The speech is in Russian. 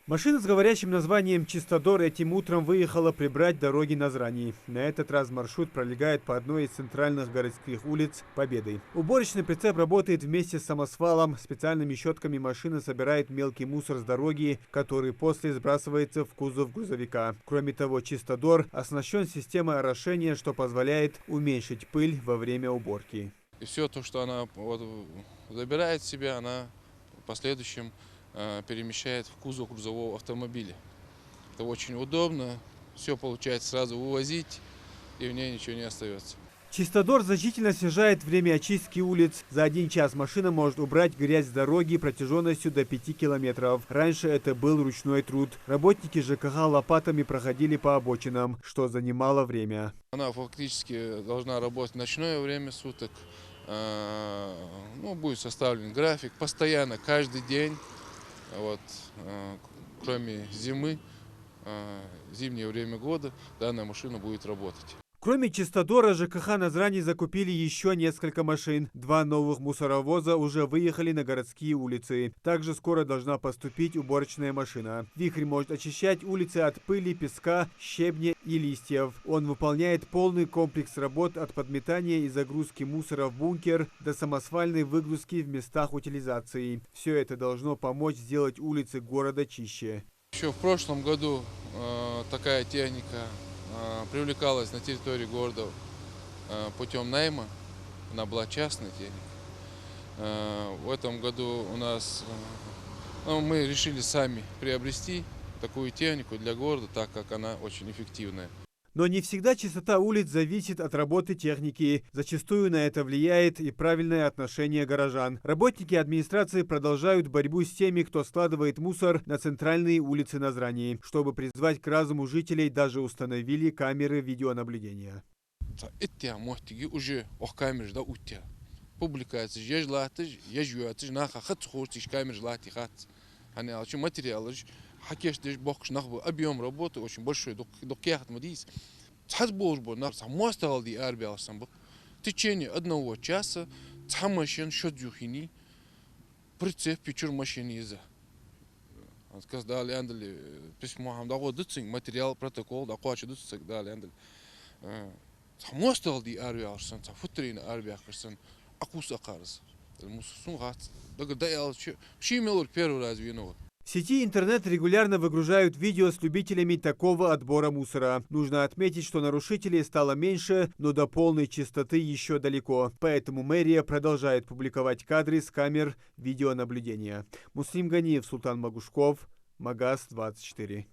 Машина с говорящим названием «Чистодор» этим утром выехала прибрать дороги Назрани. На этот раз маршрут пролегает по одной из центральных городских улиц Победы. Уборочный прицеп работает вместе с самосвалом. Специальными щетками машина собирает мелкий мусор с дороги, который после сбрасывается в кузов грузовика. Кроме того, «Чистодор» оснащен системой орошения, что позволяет уменьшить пыль во время уборки. И все то, что она забирает в себя, она в последующем перемещает в кузов грузового автомобиля. Это очень удобно, все получается сразу вывозить, и в ней ничего не остается. «Чистодор» значительно снижает время очистки улиц. За 1 час машина может убрать грязь с дороги протяженностью до 5 километров. Раньше это был ручной труд. Работники ЖКХ лопатами проходили по обочинам, что занимало время. Она фактически должна работать в ночное время суток. Будет составлен график постоянно, каждый день. Кроме зимы, зимнее время года, данная машина будет работать. Кроме «Чистодора», ЖКХ Назрани закупили еще несколько машин. 2 новых мусоровоза уже выехали на городские улицы. Также скоро должна поступить уборочная машина. «Вихрь» может очищать улицы от пыли, песка, щебня и листьев. Он выполняет полный комплекс работ от подметания и загрузки мусора в бункер до самосвальной выгрузки в местах утилизации. Все это должно помочь сделать улицы города чище. Еще в прошлом году такая техника привлекалась на территории города путем найма. Она была частной техникой. В этом году мы решили сами приобрести такую технику для города, так как она очень эффективная. Но не всегда чистота улиц зависит от работы техники. Зачастую на это влияет и правильное отношение горожан. Работники администрации продолжают борьбу с теми, кто складывает мусор на центральные улицы Назрани. Чтобы призвать к разуму жителей, даже установили камеры видеонаблюдения. Объем работы очень большой. В течение 1 часа машин шотзюхини прицеп печур машины из-за. Письмо материал, протокол, дали. Первый раз виноват. В сети интернет регулярно выгружают видео с любителями такого отбора мусора. Нужно отметить, что нарушителей стало меньше, но до полной чистоты еще далеко. Поэтому мэрия продолжает публиковать кадры с камер видеонаблюдения. Муслим Ганиев, Султан Магушков, Магаз 24.